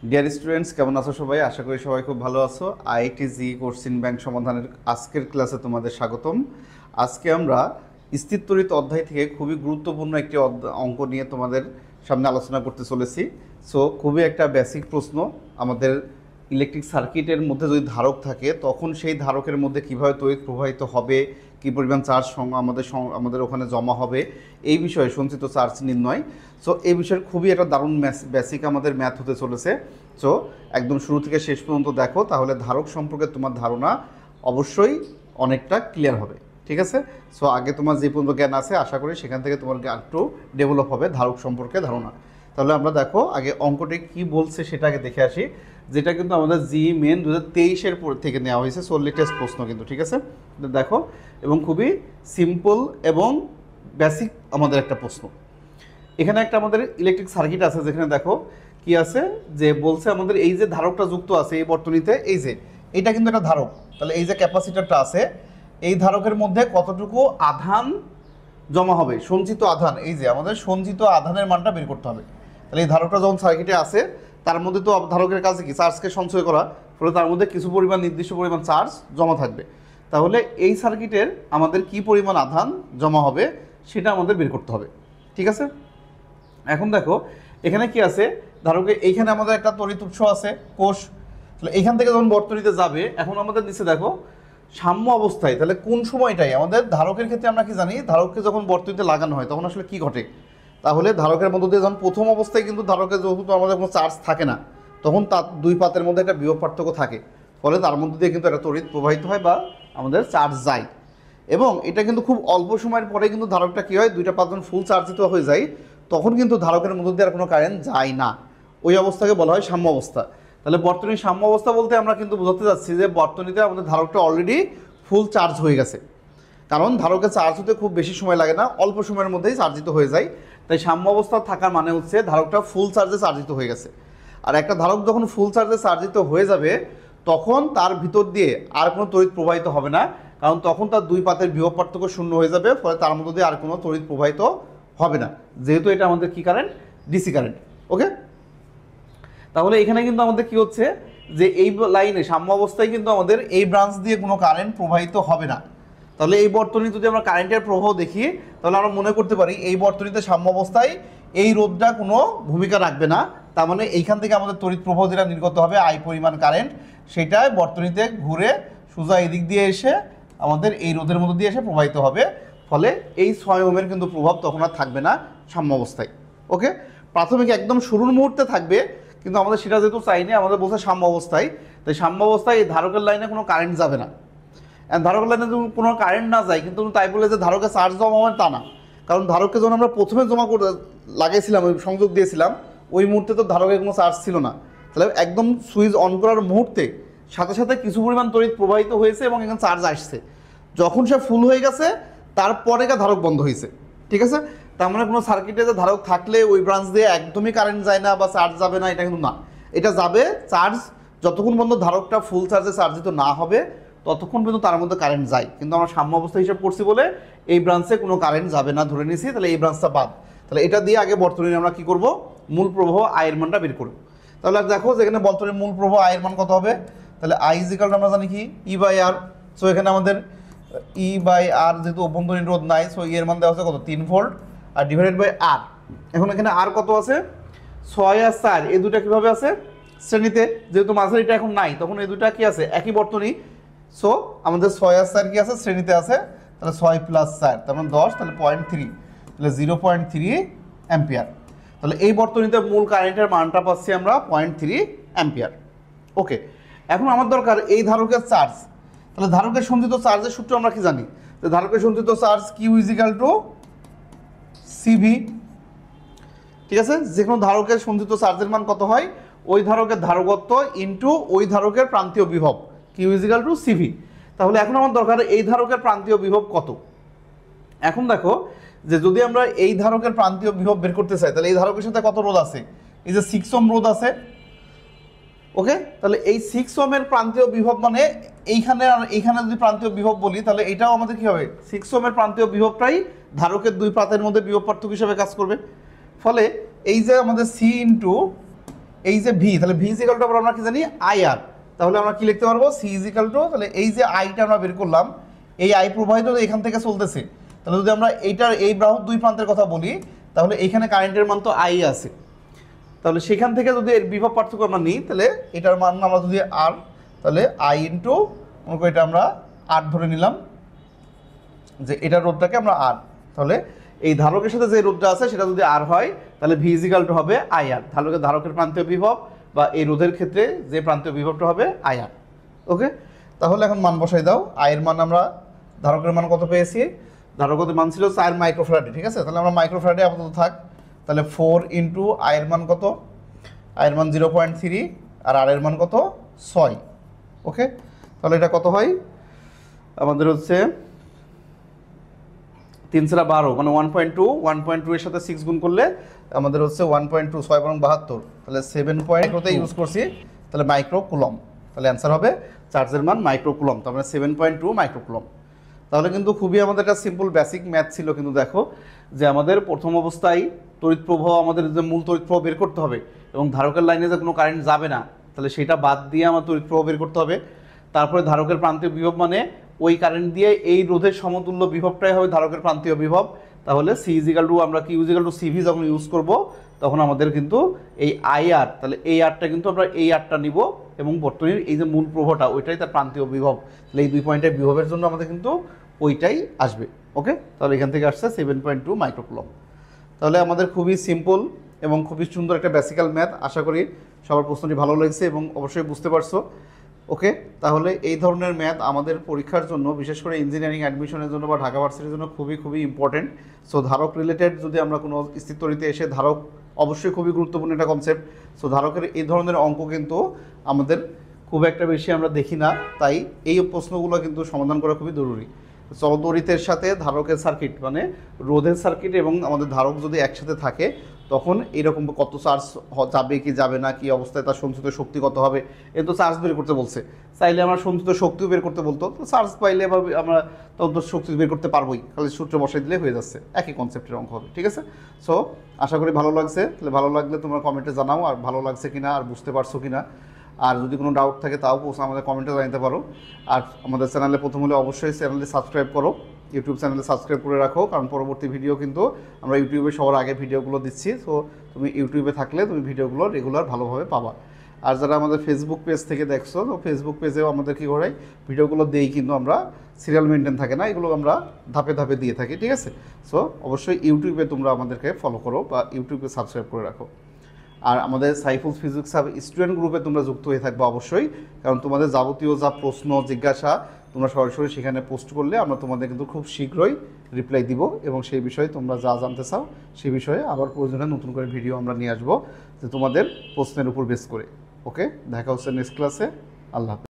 Dear students, কেমন আছো সবাই? আশা করি সবাই খুব ভালো আছো। আইআইটি কোশ্চেন ব্যাংক সমাধানের আজকের ক্লাসে তোমাদের স্বাগতম। আজকে আমরা স্থিরতরিত অধ্যায় থেকে খুবই গুরুত্বপূর্ণ একটি অঙ্ক নিয়ে তোমাদের সামনে আলোচনা করতে চলেছি। সো খুবই একটা বেসিক প্রশ্ন। আমাদের ইলেকট্রিক সার্কিটের মধ্যে যদি ধারক থাকে তখন সেই ধারকের মধ্যে কীভাবে তড়িৎ প্রবাহিত হবে, কী পরিমাণ চার্জ আমাদের ওখানে জমা হবে, এই বিষয়ে সঞ্চিত চার্জ নির্ণয়। সো এই বিষয়ের খুবই একটা দারুণ বেসিক আমাদের ম্যাথ হতে চলেছে। সো একদম শুরু থেকে শেষ পর্যন্ত দেখো, তাহলে ধারক সম্পর্কে তোমার ধারণা অবশ্যই অনেকটা ক্লিয়ার হবে। ঠিক আছে? সো আগে তোমার যে পর্যন্ত জ্ঞান আছে আশা করি সেখান থেকে তোমার একটু ডেভেলপ হবে ধারক সম্পর্কে ধারণা। তাহলে আমরা দেখো আগে অঙ্কটি কি বলছে সেটা আগে দেখে আসি, যেটা কিন্তু আমাদের জি মেন 2023-এর থেকে নেওয়া হয়েছে। সো লেটেস্ট প্রশ্ন কিন্তু, ঠিক আছে? দেখো, এবং খুবই সিম্পল এবং বেসিক আমাদের একটা প্রশ্ন। এখানে একটা আমাদের ইলেকট্রিক সার্কিট আছে, যেখানে দেখো কি আছে, যে বলছে আমাদের এই যে ধারকটা যুক্ত আছে এই বর্তনীতে, এই যে এটা কিন্তু একটা ধারক। তাহলে এই যে ক্যাপাসিটরটা আছে, এই ধারকের মধ্যে কতটুকু আধান জমা হবে, সঞ্চিত আধান, এই যে আমাদের সঞ্চিত আধানের মানটা বের করতে হবে। তাহলে এই ধারকটা যখন সার্কিটে আছে তার মধ্যে তো ধারকের কাছে কি চার্জকে সঞ্চয় করা, ফলে তার মধ্যে কিছু পরিমাণ নির্দিষ্ট পরিমাণ চার্জ জমা থাকবে। তাহলে এই সার্কিটের আমাদের কি পরিমাণ আধান জমা হবে সেটা আমাদের বের করতে হবে। ঠিক আছে? এখন দেখো এখানে কি আছে, ধারকে এইখানে আমাদের একটা তড়িৎ উৎস আছে কোষ। তাহলে এইখান থেকে যখন বর্তনীতে যাবে, এখন আমাদের নিচে দেখো সাম্য অবস্থায়, তাহলে কোন সময়টাই আমাদের ধারকের ক্ষেত্রে আমরা কি জানি, ধারককে যখন বর্তনীতে লাগানো হয় তখন আসলে কি ঘটে। তাহলে ধারকের মধ্য দিয়ে যখন প্রথম অবস্থায় কিন্তু ধারকের যেহেতু আমাদের কোনো চার্জ থাকে না, তখন তার দুই পাতের মধ্যে একটা বিভব পার্থক্য থাকে, ফলে তার মধ্যে দিয়ে কিন্তু একটা তড়িৎ প্রবাহিত হয় বা আমাদের চার্জ যায়। এবং এটা কিন্তু খুব অল্প সময়ের পরে কিন্তু ধারকটা কী হয়, দুইটা পাত যখন ফুল চার্জিত হয়ে যায় তখন কিন্তু ধারকের মধ্যে দিয়ে আর কোনো কারেন্ট যায় না। ওই অবস্থাকে বলা হয় সাম্য অবস্থা। তাহলে বর্তনীর সাম্য অবস্থা বলতে আমরা কিন্তু বোঝাতে যাচ্ছি যে বর্তনীতে আমাদের ধারকটা অলরেডি ফুল চার্জ হয়ে গেছে, কারণ ধারকে চার্জ হতে খুব বেশি সময় লাগে না, অল্প সময়ের মধ্যেই চার্জিত হয়ে যায়। তাই সাম্য অবস্থা থাকার মানে হচ্ছে ধারকটা ফুল চার্জে চার্জিত হয়ে গেছে। আর একটা ধারক যখন ফুল চার্জে চার্জিত হয়ে যাবে তখন তার ভিতর দিয়ে আর কোনো তড়িৎ প্রবাহিত হবে না, কারণ তখন তার দুই পাতের বিভব পার্থক্য শূন্য হয়ে যাবে, ফলে তার মধ্যে দিয়ে আর কোনো তড়িৎ প্রবাহিত হবে না, যেহেতু এটা আমাদের কি কারেন্ট, ডিসি কারেন্ট। ওকে, তাহলে এখানে কিন্তু আমাদের কি হচ্ছে, যে এই লাইনে সাম্য অবস্থায় কিন্তু আমাদের এই ব্রাঞ্চ দিয়ে কোনো কারেন্ট প্রবাহিত হবে না। তাহলে এই বর্তনী যদি আমরা কারেন্টের প্রবাহ দেখি, তাহলে আমরা মনে করতে পারি এই বর্তনীতে সাম্য অবস্থায় এই রোধটা কোনো ভূমিকা রাখবে না। তার মানে এইখান থেকে আমাদের তড়িৎ প্রবাহ যেটা নির্গত হবে আই পরিমাণ কারেন্ট, সেটা বর্তনীতে ঘুরে সোজা এদিক দিয়ে এসে আমাদের এই রোধের মধ্যে দিয়ে এসে প্রবাহিত হবে, ফলে এই 6 ওহমের কিন্তু প্রভাব তখন আর থাকবে না সাম্য অবস্থায়। ওকে, প্রাথমিক একদম শুরুর মুহূর্তে থাকবে, কিন্তু আমাদের সেটা যেহেতু চাইনি, আমাদের বলছে সাম্য অবস্থায়। তাই সাম্য অবস্থায় এই ধারকের লাইনে কোনো কারেন্ট যাবে না। ধারকের লাইনে যদি কোনো কারেন্ট না যায়, কিন্তু তাই বলে যে ধারকে চার্জ জমা হবে তা না, কারণ ধারককে যখন আমরা প্রথমে জমা করে লাগাইছিলাম, ওই সংযোগ দিয়েছিলাম, ওই মুহূর্তে তো ধারকের কোনো চার্জ ছিল না। তাহলে একদম সুইচ অন করার মুহূর্তে সাথে সাথে কিছু পরিমাণ তড়িৎ প্রবাহিত হয়েছে এবং এখানে চার্জ আসছে। যখন সে ফুল হয়ে গেছে তারপরে ধারক বন্ধ হয়েছে। ঠিক আছে? তার মানে কোনো সার্কিটে যে ধারক থাকলে ওই ব্রাঞ্চ দিয়ে একদমই কারেন্ট যায় না বা চার্জ যাবে না, এটা কিন্তু না। এটা যাবে চার্জ, যতক্ষণ পর্যন্ত ধারকটা ফুল চার্জে চার্জিত না হবে ততক্ষণ পর্যন্ত তার মধ্যে কারেন্ট যায়, কিন্তু আমরা সাম্য অবস্থা হিসাব করছি বলে এই ব্রাঞ্চে কোনো কারেন্ট যাবে না ধরে নিয়েছি, তাহলে এই ব্রাঞ্চটা বাদ। তাহলে এটা দিয়ে আগে বর্তনীর আমরা কী করব, মূল প্রবাহ আয়ের মানটা বের করব। তাহলে দেখো যেখানে বর্তনীর মূল প্রবাহ আয়ের মান কত হবে, তাহলে আই ইজিক্যাল আমরা জানি কি ই বাই আর। সো এখানে আমাদের ই বাই আর যেহেতু অভ্যন্তরীণ রোধ নাই, সো এর মান দেওয়া আছে কত, 3 ভোল্ট, আর ডিভাইডেড বাই আর। এখন এখানে আর কত আছে, 6 আর 4, এই দুটা কীভাবে আছে শ্রেণীতে, যেহেতু মাঝারিটা এখন নাই তখন এই দুটা কি আছে একই বর্তনী। সো আমাদের 6 আর 4 কি আছে শ্রেণীতে আছে, তাহলে 6 + 4 তার মানে 10, তাহলে 0.3, তাহলে 0.3 অ্যাম্পিয়ার। তাহলে এই বর্তনীতে মূল কারেন্টের মানটা পাচ্ছি আমরা 0.3 অ্যাম্পিয়ার। ওকে, এখন আমার দরকার এই ধারকের চার্জ। তাহলে ধারকের সঞ্চিত চার্জের সূত্র আমরা কি জানি, যে ধারকের সঞ্চিত charge Q is equal to CV. ঠিক আছে? যে কোনো ধারকের সঞ্চিত চার্জের মান কত হয়, ওই ধারকের ধারকত্ব ইন্টু ওই ধারকের প্রান্তীয় বিভব, কিউ ইজিক্যাল টু সিভি। তাহলে এখন আমার দরকার এই ধারকের প্রান্তীয় বিভব কত। এখন দেখো যে যদি আমরা এই ধারকের প্রান্তীয় বিভব বের করতে চাই, তাহলে এই ধারকের সাথে কত রোধ আছে, এই যে 6 ওহম রোধ আছে। ওকে, তাহলে এই 6 ওহমের প্রান্তীয় বিভব মানে এইখানে আর এইখানে যদি প্রান্তীয় বিভব বলি, তাহলে এটাও আমাদের কি হবে, 6 ওহমের প্রান্তীয় বিভবটাই ধারকের দুই প্রাতের মধ্যে বিভব পার্থক্য হিসাবে কাজ করবে। ফলে এই যে আমাদের সি ইন্টু এই যে ভি, তাহলে ভি ইজিক্যাল টু আমরা কি জানি আই আর, তাহলে আমরা কি লিখতে পারবো সি ইজিক্যাল টু, তাহলে এই যে আইটা আমরা বের করলাম, এই আই প্রবাহিত এখান থেকে চলতেছে, তাহলে যদি আমরা এইটার এই বাহুর দুই প্রান্তের কথা বলি তাহলে এখানে কারেন্টের মান তো আই আছে, তাহলে সেখান থেকে যদি এর বিভব পার্থক্য আমরা নিই তাহলে এটার মান আমরা যদি আর, তাহলে আই ইন্টু মনে করি এটা আমরা আর ধরে নিলাম, যে এটার রোধটাকে আমরা আর, তাহলে এই ধারকের সাথে যে রোধটা আছে সেটা যদি আর হয় তাহলে ভি ইজিক্যাল টু হবে আই আর, ধারকের প্রান্তীয় বিভব বা এই রোধের ক্ষেত্রে যে প্রান্তীয় বিভবটা হবে আই আর। ওকে, তাহলে এখন মান বসাই দাও। আয়ের মান আমরা ধারকের মান কত পেয়েছি, ধারকের মান ছিল 4 মাইক্রোফ্যারাডে, ঠিক আছে, তাহলে আমরা মাইক্রোফ্যারাডে আপাতত থাক, তাহলে 4 ইন্টু আয়ের মান কত, আয়ের মান 0.3 আর আর এর মান কত 6। ওকে, তাহলে এটা কত হয় আমাদের হচ্ছে 3 × 12 মানে 1.2, 1.2 এর সাথে 6 গুণ করলে আমাদের হচ্ছে 1.2, 6 এবং 72, তাহলে 7.2 ইউজ করছি, তাহলে মাইক্রো কুলম, তাহলে অ্যান্সার হবে চার্জের মান মাইক্রো কুলম, তার মানে 7.2 মাইক্রো কুলম। তাহলে কিন্তু খুবই আমাদের একটা সিম্পল বেসিক ম্যাথ ছিল, কিন্তু দেখো যে আমাদের প্রথম অবস্থায় তড়িৎ প্রবাহ, আমাদের যে মূল তড়িৎ প্রবাহ বের করতে হবে এবং ধারকের লাইনে যে কোনো কারেন্ট যাবে না, তাহলে সেটা বাদ দিয়ে আমার তড়িৎ প্রবাহ বের করতে হবে। তারপরে ধারকের প্রান্তীয় বিভব মানে ওই কারেন্ট দিয়ে এই রোধের সমতুল্য বিভবটাই হবে ধারকের প্রান্তীয় বিভব, তাহলে সি ইজিক্যাল টু আমরা কিউ ইজিক্যাল টু সিভি যখন ইউজ করব তখন আমাদের কিন্তু এই আই আর, তাহলে এই আরটা কিন্তু আমরা এই আরটা নিব এবং বর্তনীর এই যে মূল প্রবাহটা ওইটাই তার প্রান্তীয় বিভব, তাহলে এই 2 পয়েন্টের বিভবের জন্য আমাদের কিন্তু ওইটাই আসবে। ওকে, তাহলে এখান থেকে আসছে 7.2 মাইক্রোকুলম। তাহলে আমাদের খুবই সিম্পল এবং খুবই সুন্দর একটা বেসিক্যাল ম্যাথ, আশা করি সবার প্রশ্নটি ভালো লাগছে এবং অবশ্যই বুঝতে পারছো। ওকে, তাহলে এই ধরনের ম্যাথ আমাদের পরীক্ষার জন্য, বিশেষ করে ইঞ্জিনিয়ারিং অ্যাডমিশনের জন্য বা ঢাকা ভার্সিটির জন্য খুবই খুবই ইম্পর্টেন্ট। সো ধারক রিলেটেড যদি আমরা কোনো স্থিরতরিতে এসে, ধারক অবশ্যই খুবই গুরুত্বপূর্ণ একটা কনসেপ্ট। সো ধারকের এই ধরনের অঙ্ক কিন্তু আমাদের খুব একটা বেশি আমরা দেখি না, তাই এই প্রশ্নগুলো কিন্তু সমাধান করা খুবই জরুরি। চলতরিতের সাথে ধারকের সার্কিট মানে রোধের সার্কিট এবং আমাদের ধারক যদি একসাথে থাকে তখন এরকম কত চার্জ যাবে কি যাবে না, কি অবস্থায় তার সঞ্চিত শক্তি কত হবে, এ তো চার্জ বের করতে বলছে, চাইলে আমরা সঞ্চিত শক্তিও বের করতে বলতো, তো চার্জ পাইলে বা আমরা তখন তো শক্তি বের করতে পারবোই, খালি সূত্র বসাই দিলে হয়ে যাচ্ছে, একই কনসেপ্টের অঙ্ক হবে। ঠিক আছে, সো আশা করি ভালো লাগছে, তাহলে ভালো লাগলে তোমরা কমেন্টে জানাও আর ভালো লাগছে কিনা আর বুঝতে পারছো কিনা, আর যদি কোনো ডাউট থাকে তাও আমাদের কমেন্টে জানাতে পারো। আর আমাদের চ্যানেলে প্রথম হলে অবশ্যই চ্যানেলটি সাবস্ক্রাইব করো, ইউটিউব চ্যানেলে সাবস্ক্রাইব করে রাখো, কারণ পরবর্তী ভিডিও কিন্তু আমরা ইউটিউবে সবার আগে ভিডিওগুলো দিচ্ছি, সো তুমি ইউটিউবে থাকলে তুমি ভিডিওগুলো রেগুলার ভালোভাবে পাবা। আর যারা আমাদের ফেসবুক পেজ থেকে দেখছো, তো ফেসবুক পেজেও আমাদের কী করে ভিডিওগুলো দেই, কিন্তু আমরা সিরিয়াল মেনটেন থাকে না, এগুলো আমরা ধাপে ধাপে দিয়ে থাকি। ঠিক আছে, সো অবশ্যই ইউটিউবে তোমরা আমাদেরকে ফলো করো বা ইউটিউবে সাবস্ক্রাইব করে রাখো। আর আমাদের সাইফুল ফিজিক্স হাব স্টুডেন্ট গ্রুপে তোমরা যুক্ত হয়ে থাকবে অবশ্যই, কারণ তোমাদের যাবতীয় যা প্রশ্ন জিজ্ঞাসা তোমরা সরাসরি সেখানে পোস্ট করলে আমরা তোমাদের কিন্তু খুব শীঘ্রই রিপ্লাই দিব এবং সেই বিষয়ে তোমরা যা জানতে চাও সেই বিষয়ে আবার প্রয়োজনে নতুন করে ভিডিও আমরা নিয়ে আসবো যে তোমাদের প্রশ্নের উপর বেস করে। ওকে, দেখা হচ্ছে নেক্সট ক্লাসে। আল্লাহ হাফেজ।